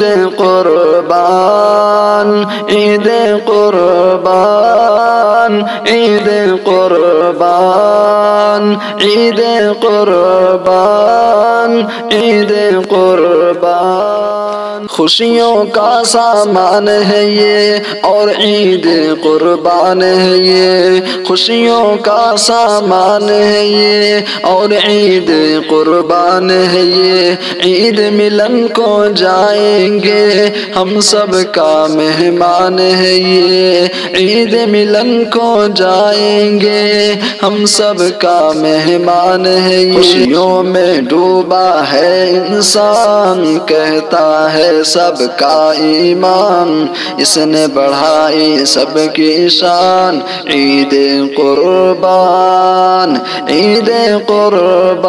عید قربان عید قربان عید قربان عید قربان عید قربان خوشیوں کا سامان ہے یہ اور عید قربان ہے یہ خوشیوں کا سامان ہے یہ اور عید قربان ہے یہ عید ملن کو جائیں گے ہم سب کا مہمان ہے یہ عید ملن کو جائیں گے ہم سب کا مہمان ہے یہ خوشیوں میں ڈوبا ہے انسان کہتا ہے سب کا ایمان اس نے بڑھائی سب کی شان عید قربان عید قربان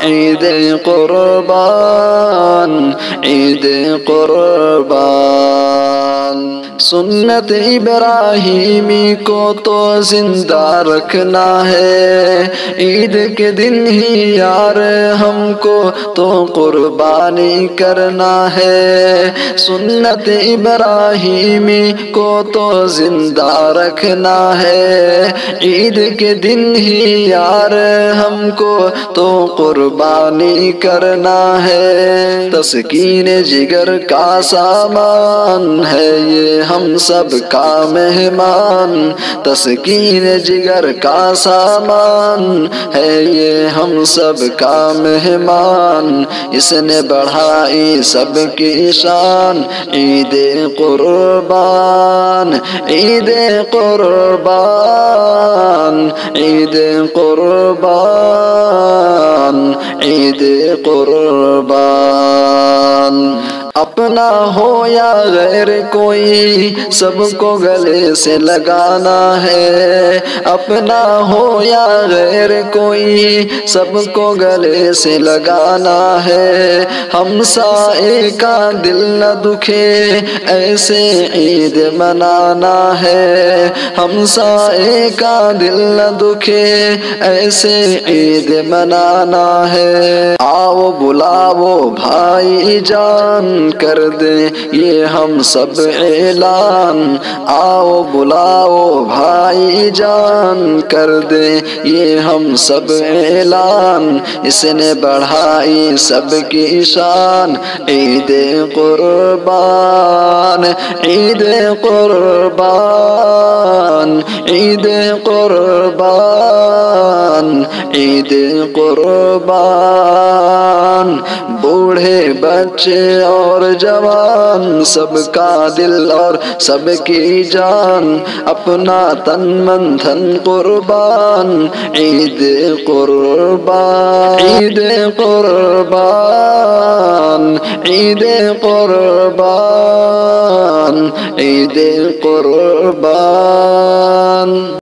عید قربان عید قربان سنت ابراہیمی کو تو زندہ رکھنا ہے عید کے دن ہی یار ہم کو تو قربانی کرنا ہے سنت ابراہیمی کو تو زندہ رکھنا ہے عید کے دن ہی یار ہم کو تو قربانی کرنا ہے تسکین جگر کا سامان ہے یہ ہم سب کا مہمان تسکین جگر کا سامان ہے یہ ہم سب کا مہمان اس نے بڑھائی سب کی شان عید قربان عید قربان عید قربان عید قربان اپنا ہو یا غیر کوئی سب کو گلے سے لگانا ہے اپنا ہو یا غیر کوئی سب کو گلے سے لگانا ہے ہمسائے کا دل نہ دکھے ایسے عید منانا ہے ہمسائے کا دل نہ دکھے ایسے عید منانا ہے آؤ بلاؤ بھائی جان کر دیں یہ ہم سب اعلان آؤ بلاؤ بھائی جان کر دیں یہ ہم سب اعلان اس نے بڑھائی سب کی شان عید قربان عید قربان عید قربان عید قربان بوڑھے بچے اور جوان سب کا دل اور سب کی جان اپنا تن من دھن قربان عید قربان عید قربان عید قربان عید قربان